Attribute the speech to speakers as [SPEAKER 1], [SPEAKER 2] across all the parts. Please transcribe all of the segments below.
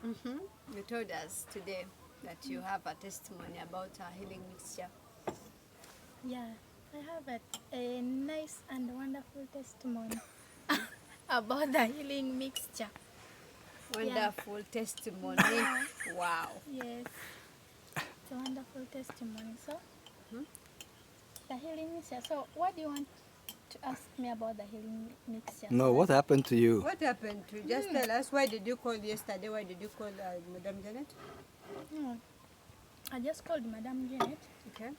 [SPEAKER 1] You told us today that you have a testimony about a healing mixture.
[SPEAKER 2] Yeah, I have a nice and wonderful testimony about the healing mixture.
[SPEAKER 1] Wonderful testimony. Wow.
[SPEAKER 2] Yes, it's a wonderful testimony. So, the healing mixture. So, what do you want to ask me about the healing mixture?
[SPEAKER 3] No, what happened to you?
[SPEAKER 1] What happened to you? Just tell us, why did you call yesterday? Why did you call Madam Janet?
[SPEAKER 2] No, I just called Madam Janet
[SPEAKER 1] Okay.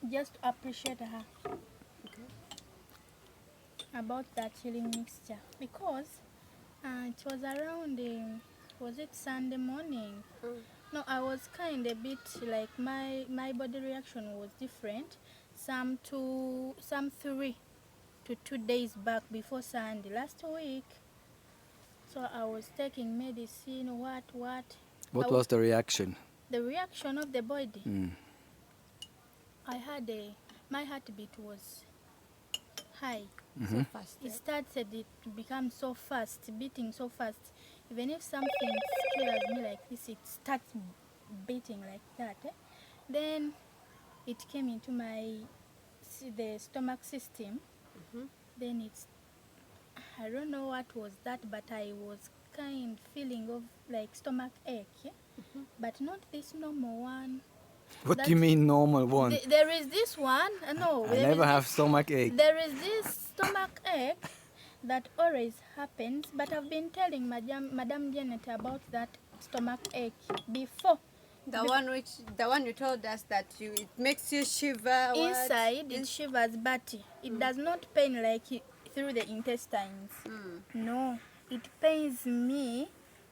[SPEAKER 2] just to appreciate her
[SPEAKER 1] Okay.
[SPEAKER 2] about that healing mixture because it was around, was it Sunday morning? No, I was kind of a bit like my body reaction was different. Some 3 to 2 days back before Sunday last week. So I was taking medicine.
[SPEAKER 3] What was the reaction?
[SPEAKER 2] The reaction of the body.
[SPEAKER 3] Mm.
[SPEAKER 2] I had my heartbeat was high.
[SPEAKER 1] So fast.
[SPEAKER 2] It started to become so fast, beating so fast. Even if something scares me like this, it starts beating like that. Then it came into the stomach system. Then I don't know what was that, but I was kind feeling of like stomach ache, but not this normal one.
[SPEAKER 3] What do you mean normal one?
[SPEAKER 2] There is this one. No,
[SPEAKER 3] I never have stomach ache.
[SPEAKER 2] There is this stomach ache that always happens, but I've been telling Madam Janet about that stomach ache before.
[SPEAKER 1] The one you told us that it makes you shiver.
[SPEAKER 2] Inside it shivers, but it does not pain like through the intestines. No, it pains me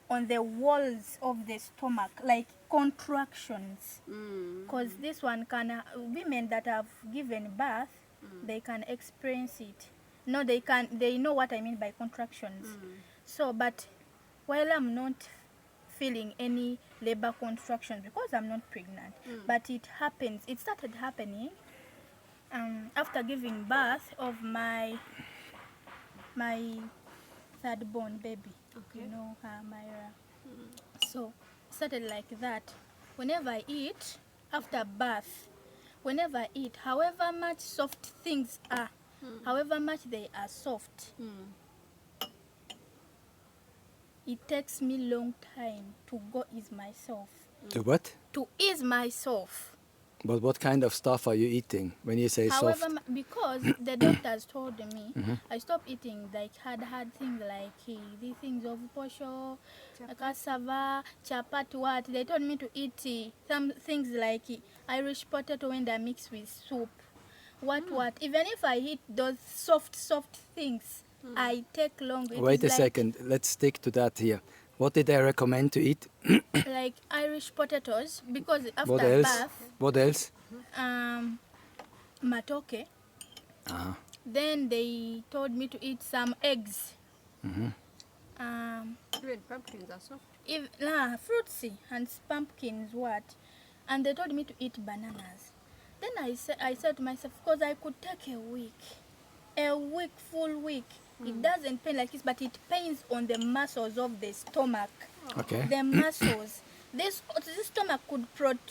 [SPEAKER 2] on the walls of the stomach, like contractions. Because this one women that have given birth, they can experience it. No, they know what I mean by contractions. So, but while I'm not feeling any labor contractions because I'm not pregnant, but it started happening after giving birth of my third born baby.
[SPEAKER 1] Okay.
[SPEAKER 2] You know, Myra. So it started like that. Whenever I eat, after birth, whenever I eat, however much soft things are, however much they are soft, it takes me long time to go ease myself.
[SPEAKER 3] To what?
[SPEAKER 2] To ease myself.
[SPEAKER 3] But what kind of stuff are you eating when you say soft?
[SPEAKER 2] However, because the doctors told me, I stopped eating like hard things like these things of posho, cassava, chapati, what. They told me to eat some things like Irish potato when they're mixed with soup. What. Even if I eat those soft things, I take long.
[SPEAKER 3] Wait a second, let's stick to that here. What did they recommend to eat?
[SPEAKER 2] Like Irish potatoes, because after
[SPEAKER 3] What else?
[SPEAKER 2] birth,
[SPEAKER 3] What else?
[SPEAKER 2] matoke. Then they told me to eat some eggs.
[SPEAKER 1] Even pumpkins are soft.
[SPEAKER 2] Fruitsy and pumpkins, what? And they told me to eat bananas. Then I said to myself, because I could take full week. It doesn't pain like this, but it pains on the muscles of the stomach.
[SPEAKER 3] Okay.
[SPEAKER 2] The muscles. This stomach could protrude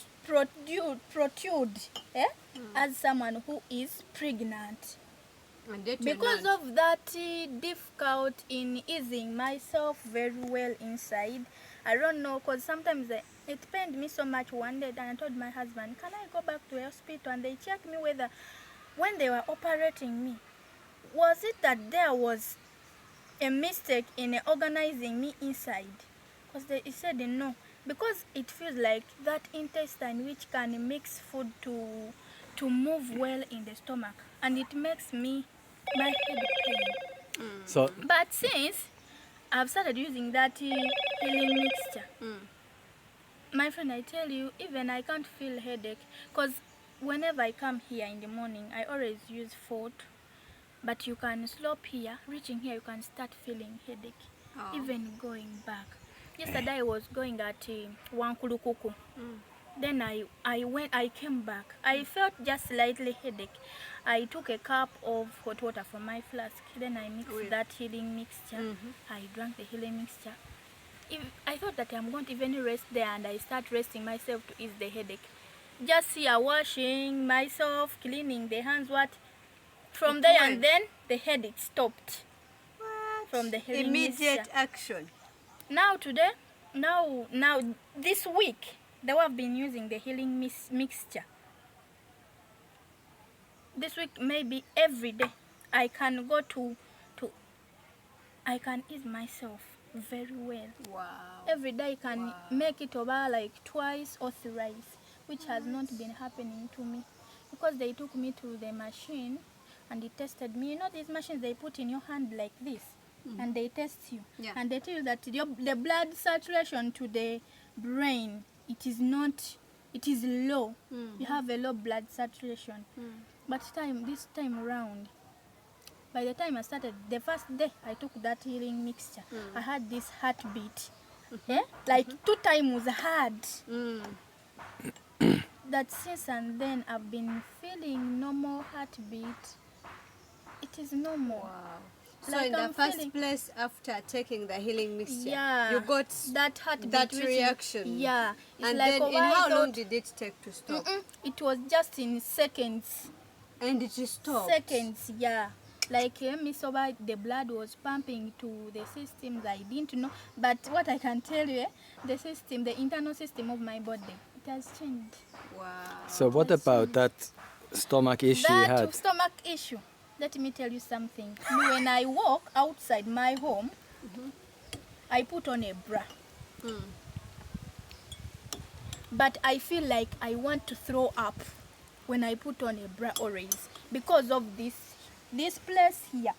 [SPEAKER 2] as someone who is pregnant. Because of that difficult in easing myself very well inside. I don't know, because sometimes it pained me so much one day, and I told my husband, can I go back to the hospital? And they checked me whether, when they were operating me, was it that there was a mistake in organizing me inside? Because they said no. Because it feels like that intestine which can mix food to move well in the stomach. And it makes my head pain.
[SPEAKER 3] So,
[SPEAKER 2] But since I've started using that healing mixture, my friend, I tell you, even I can't feel headache. Because whenever I come here in the morning, I always use foot. But you can stop here, reaching here, you can start feeling headache, even going back. Yesterday I was going at Wankulukuku. Then I came back. I felt just slightly headache. I took a cup of hot water from my flask. Then I mixed that healing mixture. I drank the healing mixture. I thought that I'm going to even rest there, and I start resting myself to ease the headache. Just here washing myself, cleaning the hands, what? From there and then the headache stopped.
[SPEAKER 1] What?
[SPEAKER 2] From the healing
[SPEAKER 1] Immediate
[SPEAKER 2] mixture.
[SPEAKER 1] action.
[SPEAKER 2] Now today, now this week, they have been using the healing mixture. This week, maybe every day, I can go to I can ease myself very well.
[SPEAKER 1] Wow.
[SPEAKER 2] Every day I can make it over like twice or thrice, which has not been happening to me, because they took me to the machine and they tested me. You know these machines they put in your hand like this, and they test you, and they tell you that the blood saturation to the brain, it is low. You have a low blood saturation. But this time around, by the time I started, the first day I took that healing mixture, I had this heartbeat. Like 2 times hard. That since and then I've been feeling normal heartbeat. It is normal.
[SPEAKER 1] Wow. So
[SPEAKER 2] Like
[SPEAKER 1] in the
[SPEAKER 2] I'm
[SPEAKER 1] first
[SPEAKER 2] feeling-
[SPEAKER 1] place, after taking the healing mixture,
[SPEAKER 2] Yeah,
[SPEAKER 1] you got
[SPEAKER 2] that heartbeat,
[SPEAKER 1] that
[SPEAKER 2] which is-
[SPEAKER 1] reaction.
[SPEAKER 2] yeah, it's
[SPEAKER 1] And
[SPEAKER 2] like
[SPEAKER 1] then
[SPEAKER 2] a
[SPEAKER 1] in
[SPEAKER 2] while
[SPEAKER 1] how long
[SPEAKER 2] out-
[SPEAKER 1] did it take to stop?
[SPEAKER 2] It was just in seconds.
[SPEAKER 1] And it stopped.
[SPEAKER 2] Seconds, yeah. Like the blood was pumping to the systems I didn't know. But what I can tell you, the internal system of my body, it has changed.
[SPEAKER 1] Wow.
[SPEAKER 3] So what about that stomach issue you
[SPEAKER 2] That
[SPEAKER 3] had?
[SPEAKER 2] stomach issue, let me tell you something. When I walk outside my home, I put on a bra. But I feel like I want to throw up when I put on a bra always, because of this place here.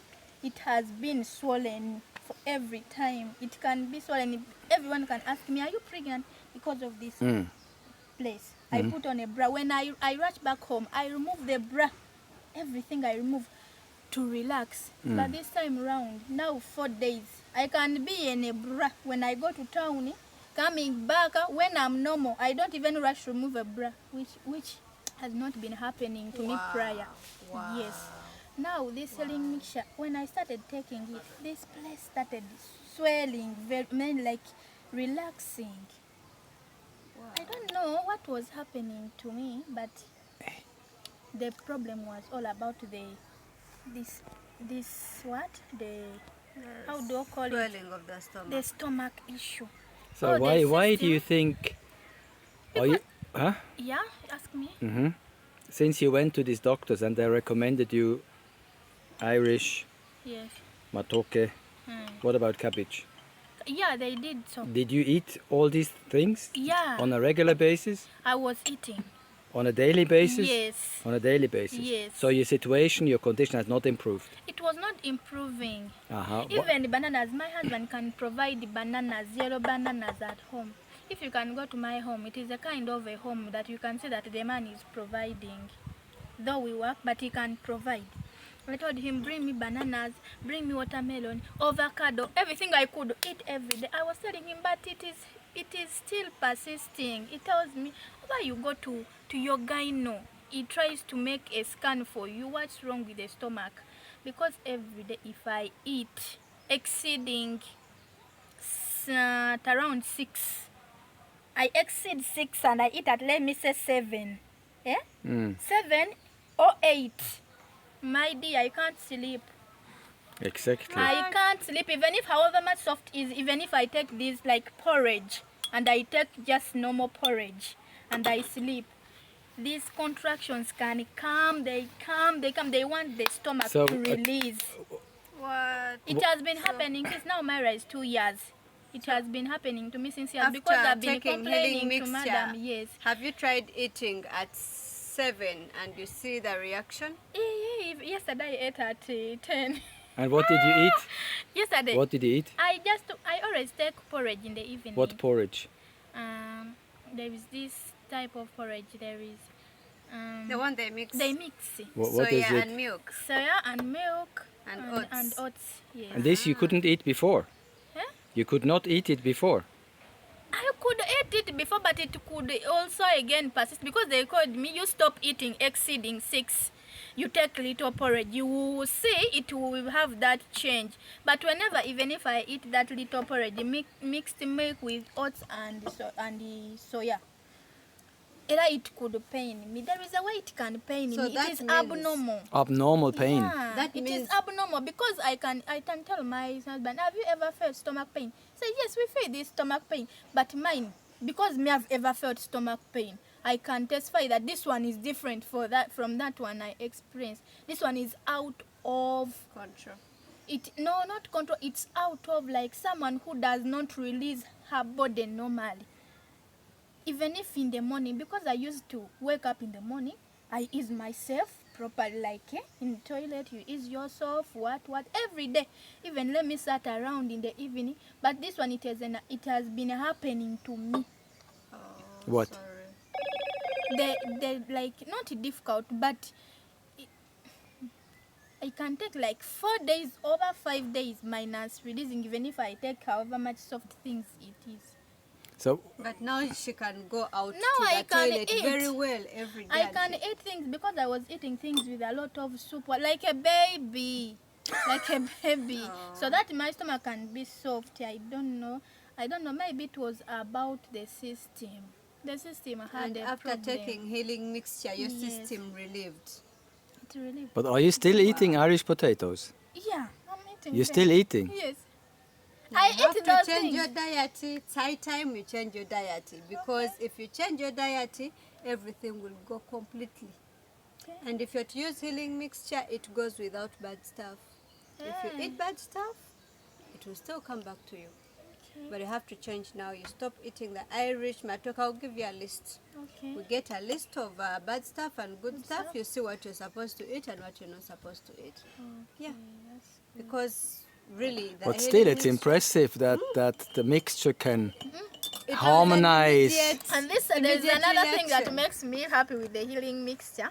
[SPEAKER 2] It has been swollen for every time. It can be swollen. Everyone can ask me, are you pregnant? Because of this place. I put on a bra. When I rush back home, I remove the bra. Everything I remove to relax. But this time around, now 4 days, I can be in a bra when I go to town. Coming back, when I'm normal, I don't even rush to remove a bra, which has not been happening to me prior.
[SPEAKER 1] Wow.
[SPEAKER 2] Yes. Now this healing mixture, when I started taking it, this place started swelling, like relaxing. I don't know what was happening to me, but the problem was all about how do I call it?
[SPEAKER 1] Swelling of the stomach.
[SPEAKER 2] The stomach issue.
[SPEAKER 3] So
[SPEAKER 2] Oh, the
[SPEAKER 3] why do
[SPEAKER 2] system.
[SPEAKER 3] you think? Are you, huh?
[SPEAKER 2] Yeah, ask me.
[SPEAKER 3] Since you went to these doctors and they recommended you Irish,
[SPEAKER 2] Yes.
[SPEAKER 3] matoke, what about cabbage?
[SPEAKER 2] Yeah, they did so.
[SPEAKER 3] Did you eat all these things
[SPEAKER 2] Yeah,
[SPEAKER 3] on a regular basis?
[SPEAKER 2] I was eating.
[SPEAKER 3] On a daily basis?
[SPEAKER 2] Yes.
[SPEAKER 3] On a daily basis?
[SPEAKER 2] Yes.
[SPEAKER 3] So your situation, your condition has not improved?
[SPEAKER 2] It was not improving.
[SPEAKER 3] Uh-huh.
[SPEAKER 2] Even bananas, my husband can provide bananas, yellow bananas at home. If you can go to my home, it is a kind of a home that you can see that the man is providing. Though we work, but he can provide. I told him, bring me bananas, bring me watermelon, avocado, everything I could eat every day. I was telling him, but it is still persisting. He tells me, why you go to your gyno? He tries to make a scan for you. What's wrong with the stomach? Because every day, if I eat exceeding around 6, I exceed 6 and I eat at, let me say 7. Yeah? 7 or 8. My dear, I can't sleep.
[SPEAKER 3] Exactly.
[SPEAKER 2] I can't sleep, even if however much soft is, even if I take this like porridge and I take just normal porridge and I sleep, these contractions can come, they want the stomach
[SPEAKER 3] So,
[SPEAKER 2] to release.
[SPEAKER 1] What?
[SPEAKER 2] It has been happening since now Myra is 2 years. It has been happening to me since years
[SPEAKER 1] After
[SPEAKER 2] because I've been
[SPEAKER 1] taking
[SPEAKER 2] complaining
[SPEAKER 1] healing
[SPEAKER 2] to
[SPEAKER 1] mixture,
[SPEAKER 2] madam. Yes.
[SPEAKER 1] have you tried eating at 7 and you see the reaction?
[SPEAKER 2] Yesterday I ate at 10.
[SPEAKER 3] And what did you eat?
[SPEAKER 2] Yesterday.
[SPEAKER 3] What did you eat?
[SPEAKER 2] I always take porridge in the evening.
[SPEAKER 3] What porridge?
[SPEAKER 2] There is this type of porridge. There is
[SPEAKER 1] The one they mix?
[SPEAKER 2] they mix
[SPEAKER 3] What is
[SPEAKER 1] soya
[SPEAKER 3] it?
[SPEAKER 1] and milk.
[SPEAKER 2] soya and milk
[SPEAKER 1] And oats.
[SPEAKER 2] and oats. Yes.
[SPEAKER 3] And this you couldn't eat before?
[SPEAKER 2] Huh?
[SPEAKER 3] You could not eat it before?
[SPEAKER 2] I could eat it before, but it could also again persist because they called me, you stop eating exceeding 6. you take little porridge, you will see it will have that change. But whenever, even if I eat that little porridge, mixed milk with oats and the soya, it could pain me. There is a way it can pain
[SPEAKER 1] So
[SPEAKER 2] me. It is abnormal.
[SPEAKER 3] Abnormal pain.
[SPEAKER 2] Yeah,
[SPEAKER 1] That
[SPEAKER 2] it
[SPEAKER 1] means
[SPEAKER 2] is abnormal because I can tell my husband, have you ever felt stomach pain? Say yes, we feel this stomach pain, but mine, because me have ever felt stomach pain, I can testify that this one is different from that one I experienced. This one is out of
[SPEAKER 1] control.
[SPEAKER 2] No, not control. It's out of like someone who does not release her body normally. Even if in the morning, because I used to wake up in the morning, I ease myself properly, like in the toilet, you ease yourself, what, every day. Even let me sat around in the evening. But this one, it has been happening to me.
[SPEAKER 1] Oh,
[SPEAKER 3] What?
[SPEAKER 1] Sorry.
[SPEAKER 2] They like, not difficult, but I can take like 4 days, over 5 days minus releasing, even if I take however much soft things it is.
[SPEAKER 3] So,
[SPEAKER 1] But now she can go out
[SPEAKER 2] Now
[SPEAKER 1] to
[SPEAKER 2] I
[SPEAKER 1] the
[SPEAKER 2] can
[SPEAKER 1] toilet
[SPEAKER 2] eat.
[SPEAKER 1] very well every day.
[SPEAKER 2] I can eat things because I was eating things with a lot of soup, like a baby. Like a baby. So that my stomach can be soft. I don't know. Maybe it was about the system. The system had
[SPEAKER 1] And
[SPEAKER 2] a
[SPEAKER 1] after
[SPEAKER 2] problem.
[SPEAKER 1] taking healing mixture, your
[SPEAKER 2] Yes.
[SPEAKER 1] system relieved.
[SPEAKER 2] It really.
[SPEAKER 3] but are you still eating Irish potatoes?
[SPEAKER 2] Yeah, I'm eating.
[SPEAKER 3] You're
[SPEAKER 2] them.
[SPEAKER 3] still eating?
[SPEAKER 2] Yes.
[SPEAKER 1] Now
[SPEAKER 2] I
[SPEAKER 1] you have
[SPEAKER 2] eat
[SPEAKER 1] to
[SPEAKER 2] those
[SPEAKER 1] change
[SPEAKER 2] things.
[SPEAKER 1] your diet. It's high time you change your diet, because if you change your diet, everything will go completely.
[SPEAKER 2] Okay.
[SPEAKER 1] And if you're to use healing mixture, it goes without bad stuff. If you eat bad stuff, it will still come back to you.
[SPEAKER 2] Okay.
[SPEAKER 1] But you have to change now. You stop eating the Irish matoke. I'll give you a list.
[SPEAKER 2] Okay.
[SPEAKER 1] We get a list of bad stuff and good stuff.
[SPEAKER 2] stuff.
[SPEAKER 1] You see what you're supposed to eat and what you're not supposed to eat. Yeah,
[SPEAKER 2] That's good.
[SPEAKER 1] because really, the
[SPEAKER 3] But
[SPEAKER 1] healing
[SPEAKER 3] still, it's
[SPEAKER 1] mixture-
[SPEAKER 3] impressive that the mixture can
[SPEAKER 1] It was
[SPEAKER 3] harmonize.
[SPEAKER 1] an immediate-
[SPEAKER 2] And there's
[SPEAKER 1] immediate
[SPEAKER 2] another thing that
[SPEAKER 1] reaction.
[SPEAKER 2] makes me happy with the healing mixture.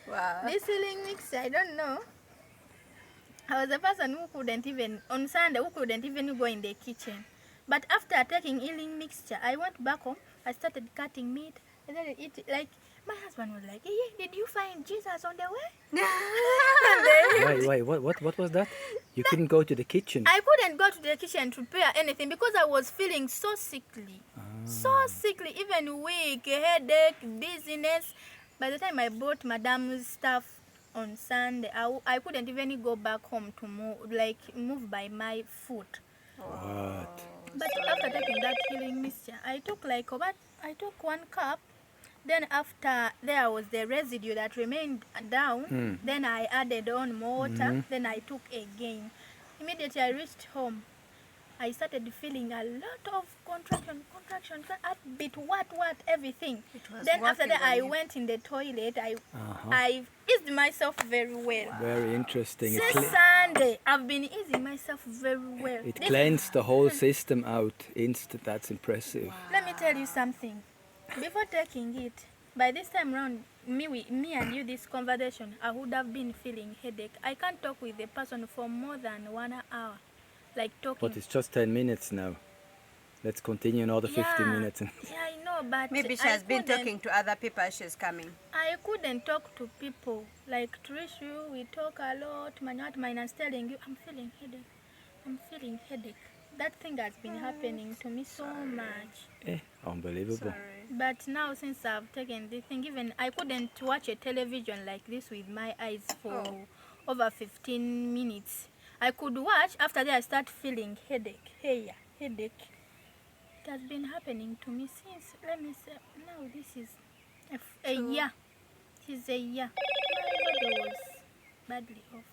[SPEAKER 1] Wow.
[SPEAKER 2] This healing mixture, I don't know. I was a person who couldn't even, on Sunday, who couldn't even go in the kitchen. But after taking healing mixture, I went back home, I started cutting meat, I started eating, like, my husband was like, hey, did you find Jesus on the way?
[SPEAKER 3] Wait, what was that? You couldn't go to the kitchen.
[SPEAKER 2] I couldn't go to the kitchen to prepare anything because I was feeling so sickly. So sickly, even weak, headache, dizziness. By the time I brought Madam's stuff on Sunday, I couldn't even go back home to move by my foot.
[SPEAKER 3] What?
[SPEAKER 2] But after taking that healing mixture, I took 1 cup. Then after there was the residue that remained down. Then I added on more water. Then I took again. Immediately I reached home, I started feeling a lot of contraction, heartbeat, everything.
[SPEAKER 1] was
[SPEAKER 2] Then after
[SPEAKER 1] working
[SPEAKER 2] that,
[SPEAKER 1] on
[SPEAKER 2] I
[SPEAKER 1] you.
[SPEAKER 2] went in the toilet. I eased myself very well.
[SPEAKER 3] Very interesting.
[SPEAKER 2] Since Sunday, I've been easing myself very well.
[SPEAKER 3] It cleansed the whole system out instant. That's impressive.
[SPEAKER 2] Let me tell you something. Before taking it, by this time round, me and you, this conversation, I would have been feeling headache. I can't talk with a person for more than 1 hour, like talking.
[SPEAKER 3] But it's just 10 minutes now. Let's continue another 50 minutes.
[SPEAKER 2] Yeah, I know, but
[SPEAKER 1] Maybe she has been talking to other people as she's coming.
[SPEAKER 2] I couldn't talk to people. Like Trishu, we talk a lot. Minus telling you, I'm feeling headache. That thing has been happening to me so much.
[SPEAKER 3] Unbelievable.
[SPEAKER 2] But now since I've taken this thing, even I couldn't watch a television like this with my eyes for over 15 minutes. I could watch, after that I start feeling headache. Headache. It has been happening to me since, let me say, now this is a year. It is a year. My body was badly off.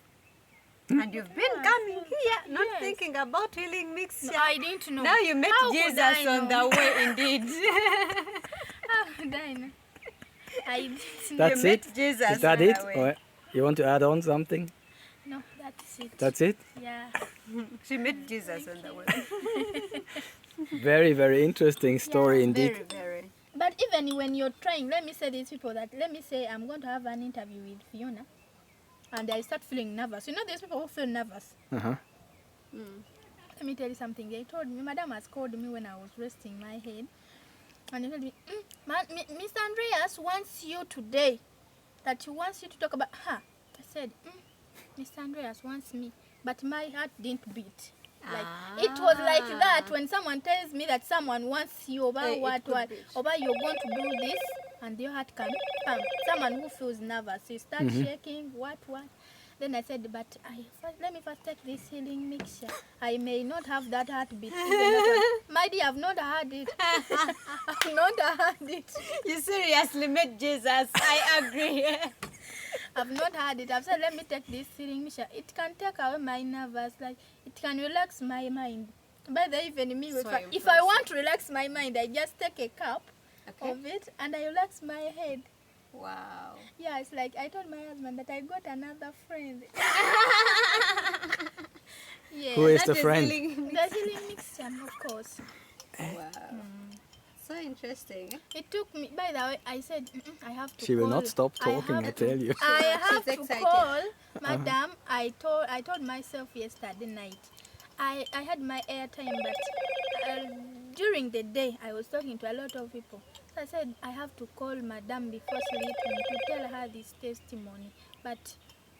[SPEAKER 1] And you've been coming here, not thinking about healing mixture.
[SPEAKER 2] No, I didn't know.
[SPEAKER 1] Now you met
[SPEAKER 2] How could
[SPEAKER 1] Jesus
[SPEAKER 2] I
[SPEAKER 1] on
[SPEAKER 2] know?
[SPEAKER 1] the way, indeed.
[SPEAKER 2] How could I know? I didn't know.
[SPEAKER 3] That's
[SPEAKER 1] met
[SPEAKER 3] it?
[SPEAKER 1] Jesus
[SPEAKER 3] Is that
[SPEAKER 1] on
[SPEAKER 3] it?
[SPEAKER 1] the way.
[SPEAKER 3] Or you want to add on something?
[SPEAKER 2] No, that's it.
[SPEAKER 3] That's it?
[SPEAKER 2] Yeah.
[SPEAKER 1] She met Jesus on the way.
[SPEAKER 3] Very, very interesting story indeed.
[SPEAKER 1] Very, very.
[SPEAKER 2] But even when you're trying, let me say these people that, let me say I'm going to have an interview with Fiona, and I start feeling nervous. You know, there's people who feel nervous.
[SPEAKER 3] Uh-huh.
[SPEAKER 2] Let me tell you something. They told me, Madam has called me when I was resting my head, and they told me, Mr. Andreas wants you today. that he wants you to talk about her. I said, Mr. Andreas wants me, but my heart didn't beat. Like it was like that when someone tells me that someone wants you over over you're going to do this, and your heart can pump. Someone who feels nervous, you start shaking, what. Then I said, but let me first take this healing mixture. I may not have that heartbeat. My dear, I've not heard it. I've not heard it.
[SPEAKER 1] You seriously met Jesus. I agree.
[SPEAKER 2] I've not heard it. I've said, let me take this healing mixture. It can take away my nerves. Like, it can relax my mind. By the even me, if I want to relax my mind, I just take a cup of it and I relax my head.
[SPEAKER 1] Wow.
[SPEAKER 2] Yeah, it's like I told my husband that I got another friend. Yeah,
[SPEAKER 3] who is the friend?
[SPEAKER 2] The healing mixture, of course.
[SPEAKER 1] Wow. So interesting.
[SPEAKER 2] It took me, by the way, I said, I have to
[SPEAKER 3] She
[SPEAKER 2] call.
[SPEAKER 3] will not stop talking, I tell you.
[SPEAKER 2] I have
[SPEAKER 1] She's
[SPEAKER 2] to
[SPEAKER 1] excited.
[SPEAKER 2] call, madam. I told myself yesterday night. I had my airtime, but during the day, I was talking to a lot of people. So I said, I have to call madam before sleeping to tell her this testimony. But,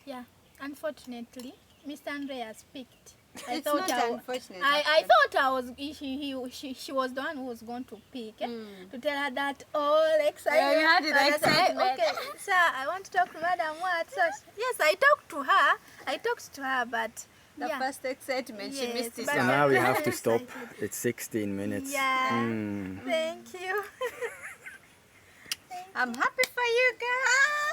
[SPEAKER 2] yeah, unfortunately, Mr. Andreas picked.
[SPEAKER 1] It's not unfortunate.
[SPEAKER 2] I thought she was the one who was going to pick to tell her that all excitement.
[SPEAKER 1] You had the excitement.
[SPEAKER 2] Okay, sir, I want to talk to madam. What? So, yes, I talked to her, but
[SPEAKER 1] The first excitement, she missed it.
[SPEAKER 3] So now we have to stop. It's 16 minutes.
[SPEAKER 2] Yeah. Thank you.
[SPEAKER 1] I'm happy for you guys.